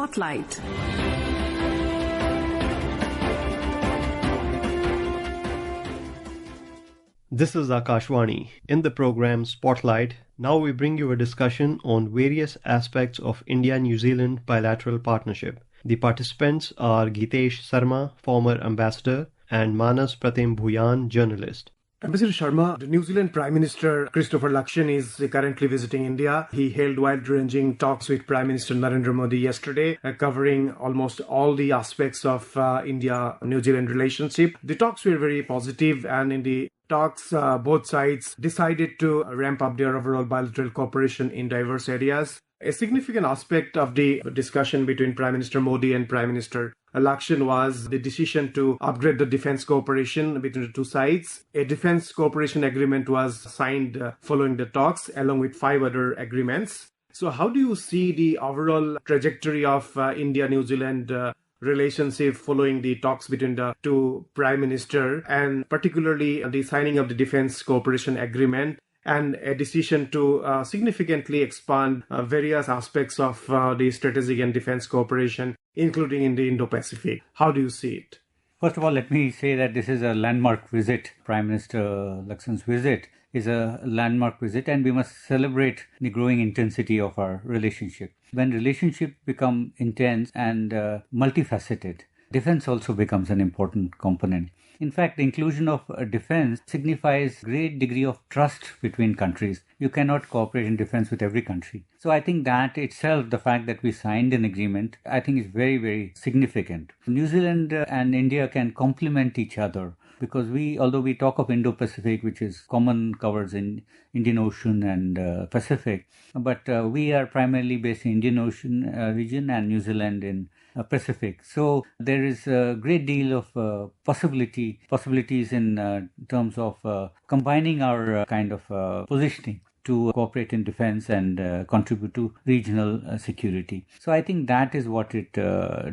Spotlight. This is Akashwani. In the program Spotlight, now we bring you a discussion on various aspects of India-New Zealand bilateral partnership. The participants are Gitesh Sarma, former ambassador, and Manas Pratim Bhuyan, journalist. Ambassador Sarma, the New Zealand Prime Minister Christopher Luxon is currently visiting India. He held wide-ranging talks with Prime Minister Narendra Modi yesterday, covering almost all the aspects of India-New Zealand relationship. The talks were very positive, and in the talks, both sides decided to ramp up their overall bilateral cooperation in diverse areas. A significant aspect of the discussion between Prime Minister Modi and Prime Minister Luxon was the decision to upgrade the defense cooperation between the two sides. A defense cooperation agreement was signed following the talks, along with 5 other agreements. So how do you see the overall trajectory of India-New Zealand relationship following the talks between the two prime minister, and particularly the signing of the defense cooperation agreement and a decision to significantly expand various aspects of the strategic and defense cooperation, including in the Indo-Pacific? How do you see it? First of all, let me say that this is a landmark visit. Prime Minister Luxon's visit is a landmark visit, and we must celebrate the growing intensity of our relationship. When relationships become intense and multifaceted, defense also becomes an important component. In fact, the inclusion of defense signifies great degree of trust between countries. You cannot cooperate in defense with every country. So I think that itself, the fact that we signed an agreement, I think is very, very significant. New Zealand and India can complement each other, because although we talk of Indo-Pacific, which is common, covers in Indian Ocean and Pacific, but we are primarily based in Indian Ocean region and New Zealand in Pacific. So there is a great deal of possibilities in terms of combining our kind of positioning to cooperate in defense and contribute to regional security. So I think that is what it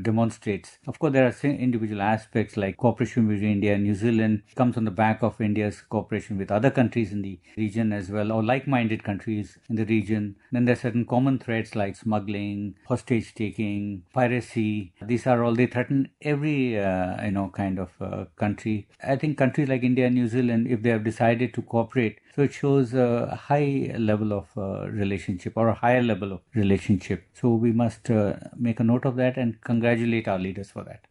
demonstrates. Of course, there are individual aspects like cooperation between India and New Zealand comes on the back of India's cooperation with other countries in the region as well, or like-minded countries in the region. Then there are certain common threats like smuggling, hostage taking, piracy. They threaten every kind of country. I think countries like India and New Zealand, if they have decided to cooperate, so it shows a high level of relationship, or a higher level of relationship. So we must make a note of that and congratulate our leaders for that.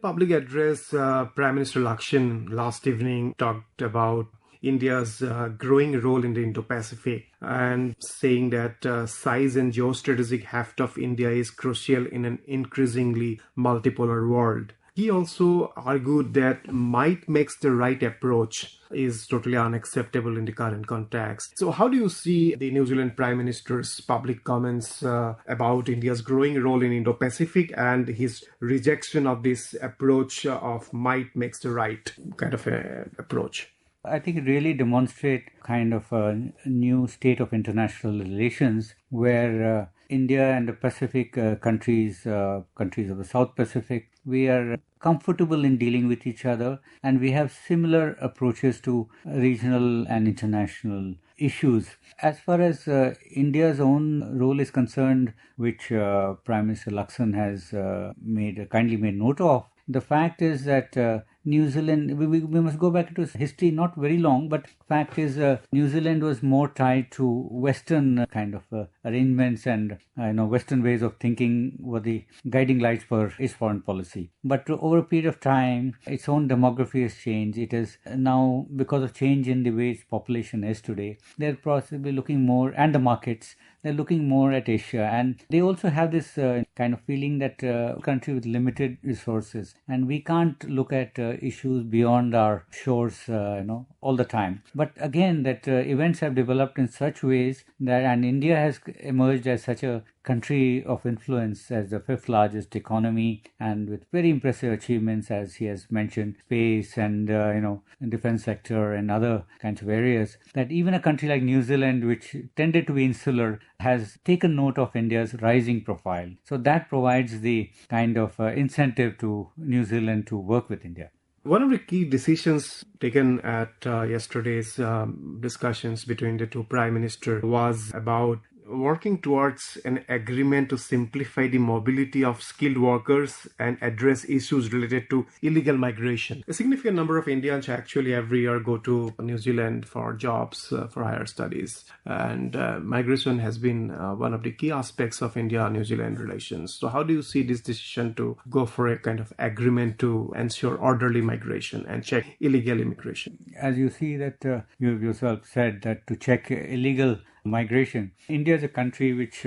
Public address, Prime Minister Luxon last evening talked about India's growing role in the Indo-Pacific, and saying that size and geostrategic heft of India is crucial in an increasingly multipolar world. He also argued that might makes the right approach is totally unacceptable in the current context. So how do you see the New Zealand Prime Minister's public comments about India's growing role in Indo-Pacific and his rejection of this approach of might makes the right kind of approach? I think it really demonstrates kind of a new state of international relations where India and the Pacific countries of the South Pacific, we are comfortable in dealing with each other, and we have similar approaches to regional and international issues. As far as India's own role is concerned, which Prime Minister Luxon has kindly made note of, the fact is that New Zealand, we must go back into history, not very long, but fact is New Zealand was more tied to Western kind of arrangements, and Western ways of thinking were the guiding lights for its foreign policy. But over a period of time, its own demography has changed. It is now, because of change in the way its population is today, they're possibly looking more, and the markets, they're looking more at Asia, and they also have this kind of feeling that country with limited resources, and we can't look at issues beyond our shores, all the time. But again, that events have developed in such ways that, and India has emerged as such a country of influence, as the 5th largest economy, and with very impressive achievements, as he has mentioned, space and defense sector and other kinds of areas, that even a country like New Zealand, which tended to be insular, has taken note of India's rising profile. So that provides the kind of incentive to New Zealand to work with India. One of the key decisions taken at yesterday's discussions between the two prime ministers was about working towards an agreement to simplify the mobility of skilled workers and address issues related to illegal migration. A significant number of Indians actually every year go to New Zealand for jobs, for higher studies. And migration has been one of the key aspects of India-New Zealand relations. So how do you see this decision to go for a kind of agreement to ensure orderly migration and check illegal immigration? As you see that you have yourself said that to check illegal migration, India is a country which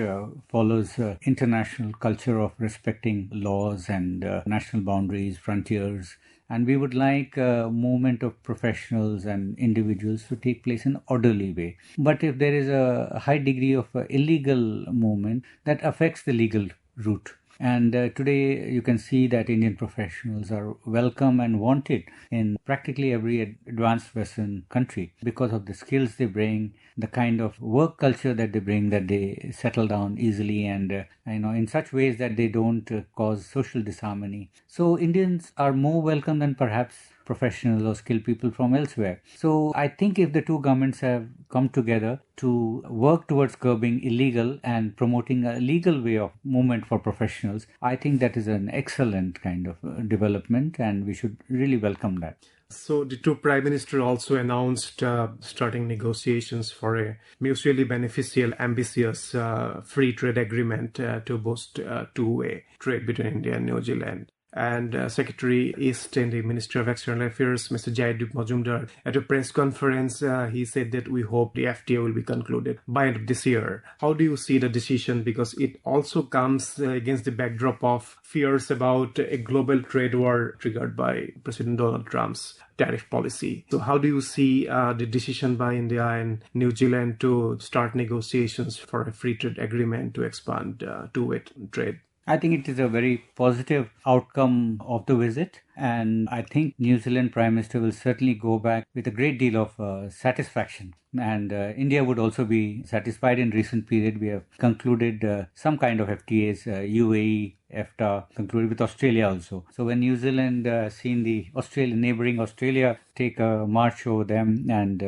follows international culture of respecting laws and national boundaries, frontiers, and we would like movement of professionals and individuals to take place in an orderly way. But if there is a high degree of illegal movement, that affects the legal route. And today you can see that Indian professionals are welcome and wanted in practically every advanced Western country because of the skills they bring, the kind of work culture that they bring, that they settle down easily and in such ways that they don't cause social disharmony. So Indians are more welcome than perhaps professionals or skilled people from elsewhere. So I think if the two governments have come together to work towards curbing illegal and promoting a legal way of movement for professionals, I think that is an excellent kind of development and we should really welcome that. So the two prime ministers also announced starting negotiations for a mutually beneficial, ambitious free trade agreement to boost two-way trade between India and New Zealand. And Secretary East in the Ministry of External Affairs, Mr. Jaydeep Majumdar, at a press conference, he said that we hope the FTA will be concluded by end of this year. How do you see the decision? Because it also comes against the backdrop of fears about a global trade war triggered by President Donald Trump's tariff policy. So how do you see the decision by India and New Zealand to start negotiations for a free trade agreement to expand two-way trade? I think it is a very positive outcome of the visit, and I think New Zealand Prime Minister will certainly go back with a great deal of satisfaction. And India would also be satisfied. In recent period, we have concluded some kind of FTAs, UAE, EFTA, concluded with Australia also. So when New Zealand seen the neighboring Australia take a march over them and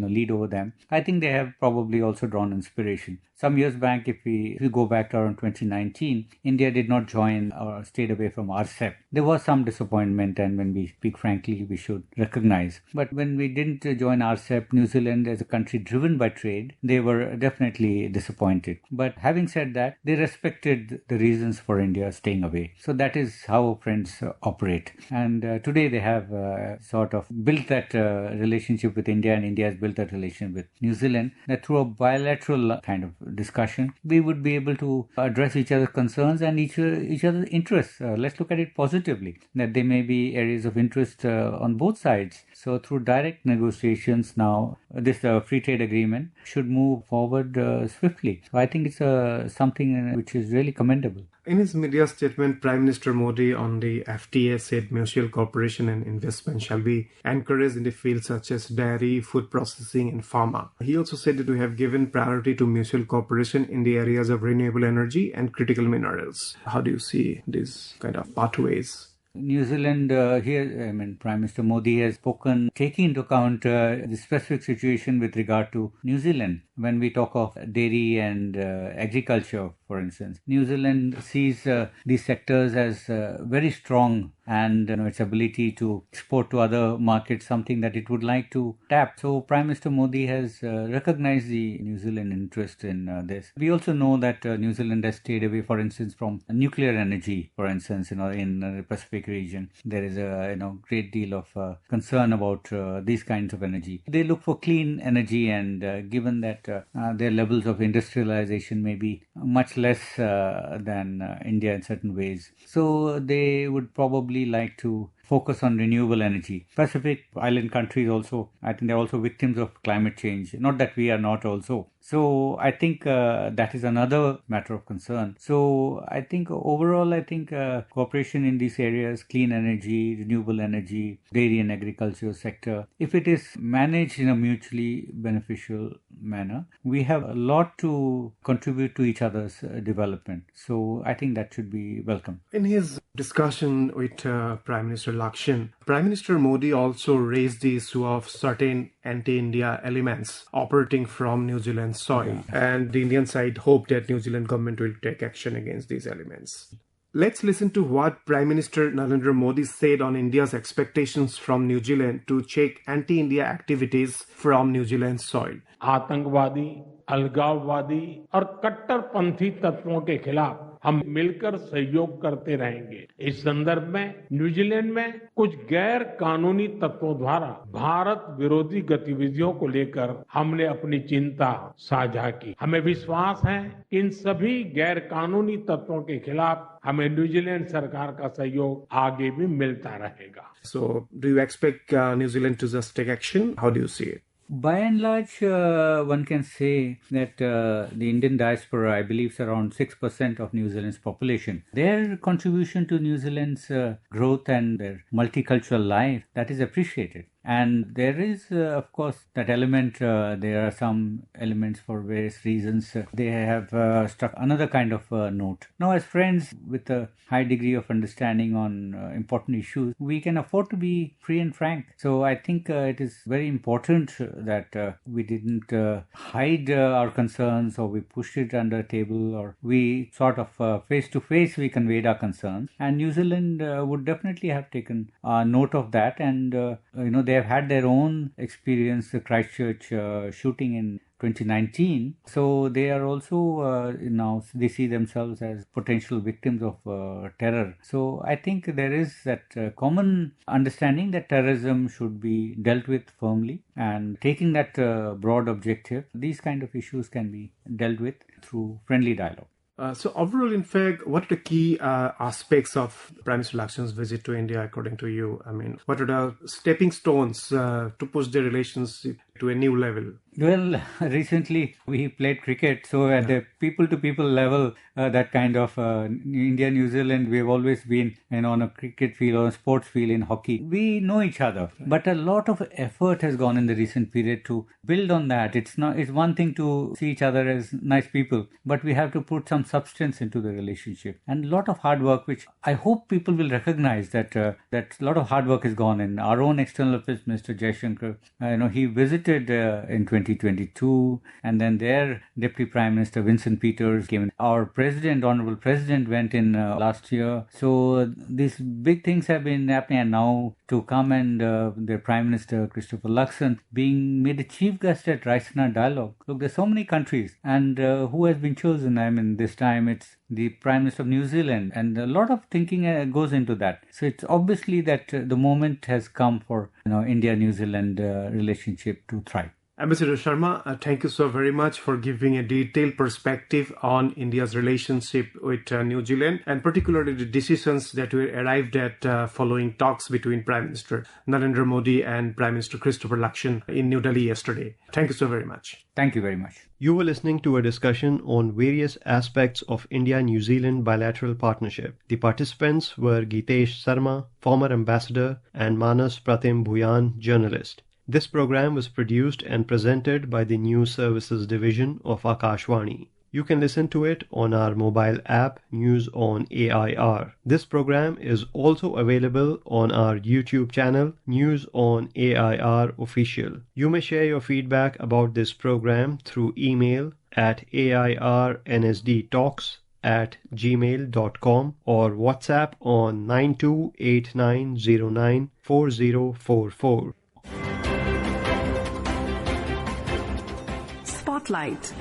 lead over them, I think they have probably also drawn inspiration. Some years back, if we go back to around 2019, India did not join or stayed away from RCEP. There was some disappointment, and when we speak frankly, we should recognize. But when we didn't join RCEP, New Zealand as a country driven by trade, they were definitely disappointed. But having said that, they respected the reasons for India staying away. So that is how friends operate. And today they have sort of built that relationship with India, and India has built that relation with New Zealand, that through a bilateral kind of discussion, we would be able to address each other's concerns and each other's interests. Let's look at it positively, that there may be areas of interest on both sides. So through direct negotiations now, this free trade agreement should move forward swiftly. So I think it's something which is really commendable. In his media statement, Prime Minister Modi on the FTA said mutual cooperation and investment shall be encouraged in the fields such as dairy, food processing and pharma. He also said that we have given priority to mutual cooperation in the areas of renewable energy and critical minerals. How do you see these kind of pathways? New Zealand, Prime Minister Modi has spoken taking into account the specific situation with regard to New Zealand. When we talk of dairy and agriculture, for instance, New Zealand sees these sectors as very strong, and its ability to export to other markets, something that it would like to tap. So Prime Minister Modi has recognized the New Zealand interest in this. We also know that New Zealand has stayed away, for instance, from nuclear energy, for instance, in the Pacific region. There is a great deal of concern about these kinds of energy. They look for clean energy, and given that their levels of industrialization may be much less than India in certain ways, so they would probably like to focus on renewable energy. Pacific island countries also, I think they're also victims of climate change. Not that we are not also. So I think that is another matter of concern. So I think overall, cooperation in these areas, clean energy, renewable energy, dairy and agriculture sector, if it is managed in a mutually beneficial manner, we have a lot to contribute to each other's development. So I think that should be welcome. In his discussion with Prime Minister Lakshan, Prime Minister Modi also raised the issue of certain anti-India elements operating from New Zealand soil. And the Indian side hoped that New Zealand government will take action against these elements. Let's listen to what Prime Minister Narendra Modi said on India's expectations from New Zealand to check anti-India activities from New Zealand soil. आतंकवादी, अलगाववादी और कट्टरपंथी तत्वों के खिलाफ हम मिलकर सहयोग करते रहेंगे। इस संदर्भ में न्यूजीलैंड में कुछ गैर कानूनी तत्वों द्वारा भारत विरोधी गतिविधियों को लेकर हमने अपनी चिंता साझा की। हमें विश्वास है कि इन सभी गैर कानूनी तत्वों के खिलाफ हमें न्यूजीलैंड सरकार का सहयोग आगे भी मिलता रहेगा। So, do you expect New Zealand to just take action? How do you see it? By and large, one can say that the Indian diaspora, I believe, is around 6% of New Zealand's population. Their contribution to New Zealand's growth and their multicultural life, that is appreciated. And there is, of course, that element. There are some elements for various reasons. They have struck another kind of note. Now, as friends with a high degree of understanding on important issues, we can afford to be free and frank. So I think it is very important that we didn't hide our concerns, or we pushed it under a table, or we sort of face to face we conveyed our concerns. And New Zealand would definitely have taken note of that, and they have had their own experience, the Christchurch shooting in 2019. So they are also now they see themselves as potential victims of terror. So I think there is that common understanding that terrorism should be dealt with firmly, and taking that broad objective, these kind of issues can be dealt with through friendly dialogue. So overall, in fact, what are the key aspects of Prime Minister Lakshan's visit to India, according to you? I mean, what are the stepping stones to push the relationship to a new level? Well, recently we played cricket, so at the people-to-people level, that kind of India, New Zealand, we have always been on a cricket field or a sports field in hockey. We know each other, but a lot of effort has gone in the recent period to build on that. It's one thing to see each other as nice people, but we have to put some substance into the relationship, and a lot of hard work, which I hope people will recognize that a lot of hard work has gone in. Our own External Affairs Minister Jaishankar, he visited in 2022, and then their Deputy Prime Minister Vincent Peters came in. Our Honorable President went in last year. So these big things have been happening, and now to come and their Prime Minister Christopher Luxon being made a chief guest at Raisina Dialogue. Look, there's so many countries, and who has been chosen? I mean, this time it's the Prime Minister of New Zealand, and a lot of thinking goes into that. So it's obviously that the moment has come for India-New Zealand relationship to thrive. Ambassador Sarma, thank you so very much for giving a detailed perspective on India's relationship with New Zealand, and particularly the decisions that were arrived at following talks between Prime Minister Narendra Modi and Prime Minister Christopher Luxon in New Delhi yesterday. Thank you so very much. Thank you very much. You were listening to a discussion on various aspects of India-New Zealand bilateral partnership. The participants were Gitesh Sarma, former ambassador, and Manas Pratim Bhuyan, journalist. This program was produced and presented by the News Services Division of Akashvani. You can listen to it on our mobile app, News on AIR. This program is also available on our YouTube channel, News on AIR Official. You may share your feedback about this program through email at airnsdtalks@gmail.com or WhatsApp on 9289094044. Spotlight.